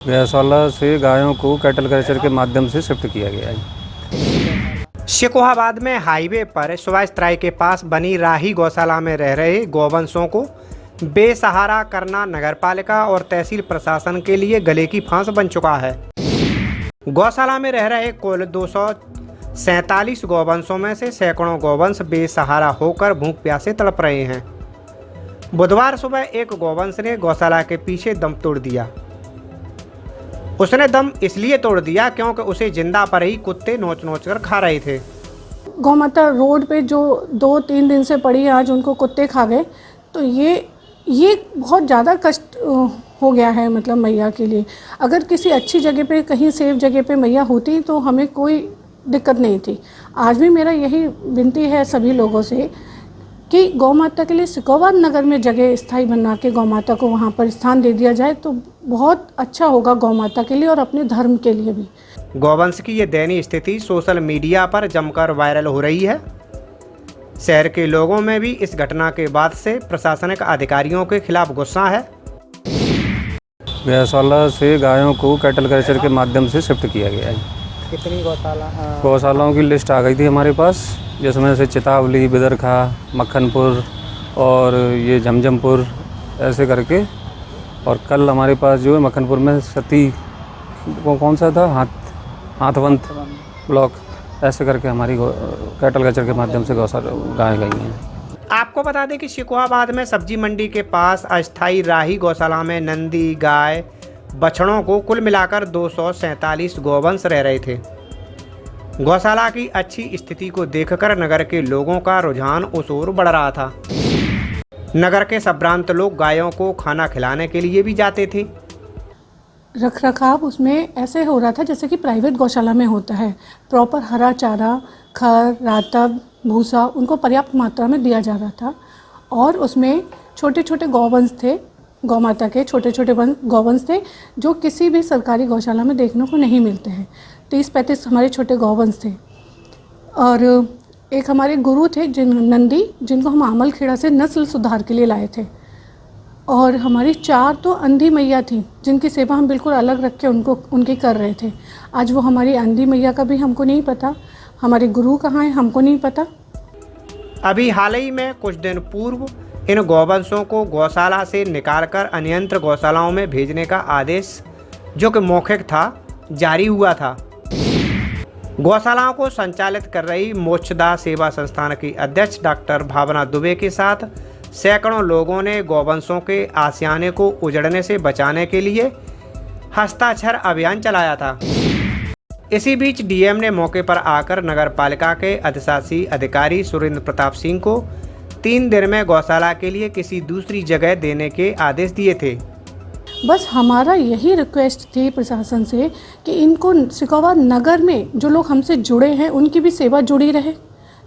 गौशाला से गायों को कैटल कल्चर के माध्यम से शिफ्ट किया गया है। शिकोहाबाद में हाईवे पर सुभाष के पास बनी राही गौशाला में रह रहे गौवंशों को बेसहारा करना नगरपालिका और तहसील प्रशासन के लिए गले की फांस बन चुका है। गौशाला में रह रहे कुल 247 गौवंशों में से सैकड़ों गौवंश बेसहारा होकर भूख प्यासे तड़प रहे हैं। बुधवार सुबह एक गौवंश ने गौशाला के पीछे दम तोड़ दिया। उसने दम इसलिए तोड़ दिया क्योंकि उसे जिंदा पर ही कुत्ते नोच नोच कर खा रहे थे। गौ माता रोड पे जो 2-3 दिन से पड़ी, आज उनको कुत्ते खा गए। तो ये बहुत ज़्यादा कष्ट हो गया है, मतलब मैया के लिए। अगर किसी अच्छी जगह पे, कहीं सेफ जगह पे मैया होती तो हमें कोई दिक्कत नहीं थी। आज भी मेरा यही विनती है सभी लोगों से कि गौ माता के लिए शिकोहाबाद नगर में जगह स्थायी बना के गौ माता को वहाँ पर स्थान दे दिया जाए तो बहुत अच्छा होगा गौ माता के लिए और अपने धर्म के लिए भी। गौवंश की ये दयनीय स्थिति सोशल मीडिया पर जमकर वायरल हो रही है। शहर के लोगों में भी इस घटना के बाद से प्रशासनिक अधिकारियों के खिलाफ गुस्सा है। गौशाला से गायों को कैटल कल्चर के माध्यम से शिफ्ट किया गया है। कितनी गौशालाओं की लिस्ट आ गई थी हमारे पास, जिसमें से चितावली, बिदरखा, मक्खनपुर और ये झमझमपुर ऐसे करके। और कल हमारे पास जो है मक्खनपुर में सती वो कौन सा था, हाथवंत ब्लॉक, ऐसे करके हमारी कैटल कल्चर के माध्यम से गौशाला गायें गई हैं। आपको बता दें कि शिकोहाबाद में सब्जी मंडी के पास अस्थायी राही गौशाला में नंदी, गाय, बछड़ों को कुल मिलाकर 247 गौवंश रह रहे थे। गौशाला की अच्छी स्थिति को देखकर नगर के लोगों का रुझान उस ओर बढ़ रहा था। नगर के संभ्रांत लोग गायों को खाना खिलाने के लिए भी जाते थे। रख रखाव उसमें ऐसे हो रहा था जैसे कि प्राइवेट गौशाला में होता है। प्रॉपर हरा चारा, खर, रातब, भूसा उनको पर्याप्त मात्रा में दिया जा रहा था। और उसमें छोटे छोटे गौवंश थे, गौ माता के छोटे छोटे गौवंश थे जो किसी भी सरकारी गौशाला में देखने को नहीं मिलते हैं। 30-35 हमारे छोटे गौवंश थे। और एक हमारे गुरु थे नंदी, जिनको हम आमलखेड़ा से नस्ल सुधार के लिए लाए थे। और हमारी 4 तो अंधी मैया थी जिनकी सेवा हम बिल्कुल अलग रख के उनकी कर रहे थे। आज वो हमारी अंधी मैया का भी हमको नहीं पता, हमारे गुरु कहाँ हैं हमको नहीं पता। अभी हाल ही में कुछ दिन पूर्व इन गौवंशों को गौशाला से निकालकर अन्यंत्र गौशालाओं में भेजने का आदेश, जो कि मौखिक था, जारी हुआ था। गौशालाओं को संचालित कर रही मोक्षदा सेवा संस्थान की अध्यक्ष डॉक्टर भावना दुबे के साथ सैकड़ों लोगों ने गौवंशों के आशियाने को उजड़ने से बचाने के लिए हस्ताक्षर अभियान चलाया था। इसी बीच डीएम ने मौके पर आकर नगर पालिका के अधिशासी अधिकारी सुरेंद्र प्रताप सिंह को 3 दिन में गौशाला के लिए किसी दूसरी जगह देने के आदेश दिए थे। बस हमारा यही रिक्वेस्ट थी प्रशासन से कि इनको शिकोहाबाद नगर में जो लोग हमसे जुड़े हैं उनकी भी सेवा जुड़ी रहे।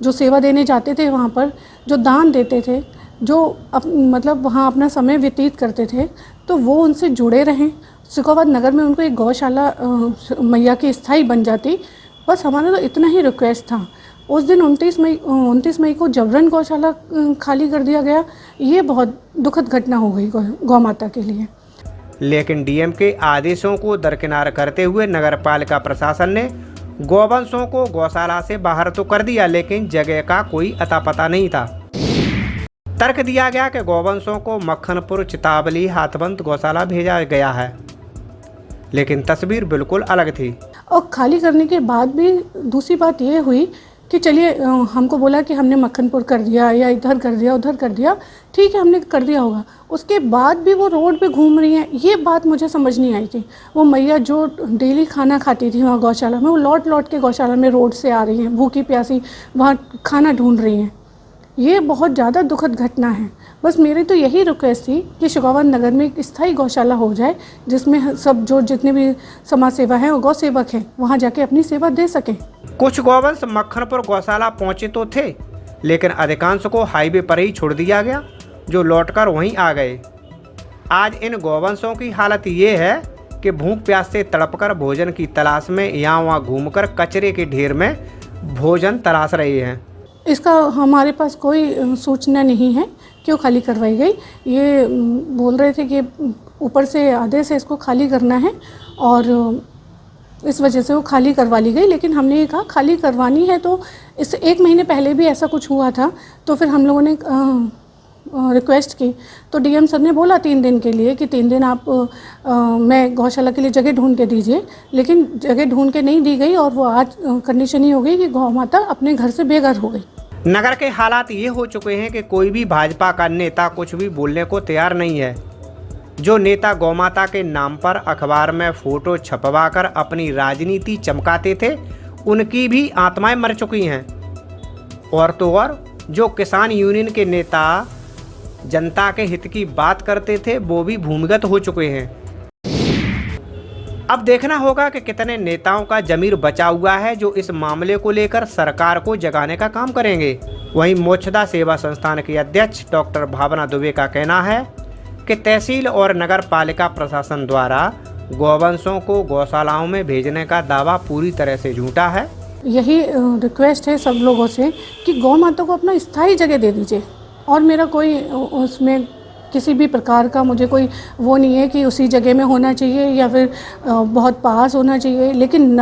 जो सेवा देने जाते थे वहाँ पर, जो दान देते थे, जो मतलब वहाँ अपना समय व्यतीत करते थे, तो वो उनसे जुड़े रहें। शिकोहाबाद नगर में उनको एक गौशाला मैया की स्थायी बन जाती। बस हमारा तो इतना ही रिक्वेस्ट था। उस दिन 29 मई को जबरन गौशाला खाली कर दिया गया। ये बहुत दुखद घटना हो गई गौ माता के लिए। लेकिन डीएम के आदेशों को दरकिनार करते हुए नगर पालिका प्रशासन ने गौवंशों को गौशाला से बाहर तो कर दिया, लेकिन जगह का कोई अता पता नहीं था। तर्क दिया गया कि गौवंशों को मक्खनपुर, चितावली, हाथवंत गौशाला भेजा गया है, लेकिन तस्वीर बिल्कुल अलग थी। और खाली करने के बाद भी दूसरी बात ये हुई कि चलिए हमको बोला कि हमने मक्खनपुर कर दिया या इधर कर दिया, उधर कर दिया, ठीक है हमने कर दिया होगा। उसके बाद भी वो रोड पे घूम रही हैं, ये बात मुझे समझ नहीं आई थी। वो मैया जो डेली खाना खाती थी वहाँ गौशाला में, वो लौट लौट के गौशाला में रोड से आ रही हैं, भूखी प्यासी वहाँ खाना ढूंढ रही हैं। ये बहुत ज़्यादा दुखद घटना है। बस मेरी तो यही रिक्वेस्ट थी कि शिकोहाबाद नगर में एक स्थायी गौशाला हो जाए, जिसमें सब जो जितने भी समाज सेवा हैं और गौ सेवक हैं वहाँ जाके अपनी सेवा दे सकें। कुछ गौवंश मक्खनपुर गौशाला पहुँचे तो थे, लेकिन अधिकांश को हाईवे पर ही छोड़ दिया गया, जो लौटकर वहीं आ गए। आज इन गौवंशों की हालत ये है कि भूख प्यास से तड़पकर भोजन की तलाश में यहाँ वहाँ घूमकर कचरे के ढेर में भोजन तलाश रहे हैं। इसका हमारे पास कोई सूचना नहीं है क्यों खाली करवाई गई। ये बोल रहे थे कि ऊपर से आधे से इसको खाली करना है और इस वजह से वो खाली करवा ली गई। लेकिन हमने ये कहा खाली करवानी है तो इससे 1 महीने पहले भी ऐसा कुछ हुआ था, तो फिर हम लोगों ने रिक्वेस्ट की तो डीएम सर ने बोला 3 दिन के लिए कि 3 दिन आप मैं गौशाला के लिए जगह ढूंढ के दीजिए, लेकिन जगह ढूंढ के नहीं दी गई और वो आज कंडीशन ही हो गई कि गौ माता अपने घर से बेघर हो गई। नगर के हालात ये हो चुके हैं कि कोई भी भाजपा का नेता कुछ भी बोलने को तैयार नहीं है। जो नेता गौमाता के नाम पर अखबार में फोटो छपवाकर अपनी राजनीति चमकाते थे, उनकी भी आत्माएं मर चुकी हैं। और तो और जो किसान यूनियन के नेता जनता के हित की बात करते थे, वो भी भूमिगत हो चुके हैं। अब देखना होगा कि कितने नेताओं का जमीर बचा हुआ है जो इस मामले को लेकर सरकार को जगाने का काम करेंगे। वहीं मोक्षदा सेवा संस्थान के अध्यक्ष डॉक्टर भावना दुबे का कहना है कि तहसील और नगर पालिका प्रशासन द्वारा गौवंशों को गौशालाओं में भेजने का दावा पूरी तरह से झूठा है। यही रिक्वेस्ट है सब लोगों से कि गौ माता को अपना स्थायी जगह दे दीजिए। और मेरा कोई उसमें किसी भी प्रकार का मुझे कोई वो नहीं है कि उसी जगह में होना चाहिए या फिर बहुत पास होना चाहिए, लेकिन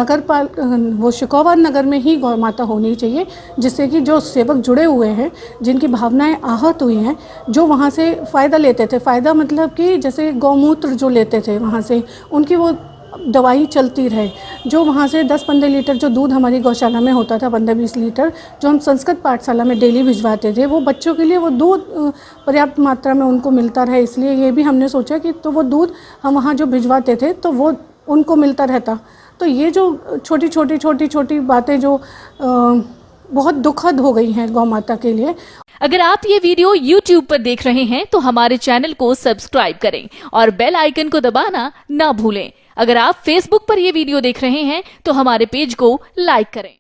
वो शिकोवर नगर में ही गौ माता होनी चाहिए, जिससे कि जो सेवक जुड़े हुए हैं, जिनकी भावनाएं आहत हुई हैं, जो वहाँ से फ़ायदा लेते थे, फ़ायदा मतलब कि जैसे गौमूत्र जो लेते थे वहाँ से, उनकी वो दवाई चलती रहे, जो वहाँ से 10-15 लीटर जो दूध हमारी गौशाला में होता था, 15-20 लीटर जो हम संस्कृत पाठशाला में डेली भिजवाते थे, वो बच्चों के लिए वो दूध पर्याप्त मात्रा में उनको मिलता रहे। इसलिए ये भी हमने सोचा कि तो वो दूध हम वहाँ जो भिजवाते थे तो वो उनको मिलता रहता। तो ये जो छोटी बातें जो बहुत दुखद हो गई हैं गौ माता के लिए। अगर आप ये वीडियो YouTube पर देख रहे हैं तो हमारे चैनल को सब्सक्राइब करें और बेल आइकन को दबाना ना भूलें। अगर आप Facebook पर ये वीडियो देख रहे हैं तो हमारे पेज को लाइक करें।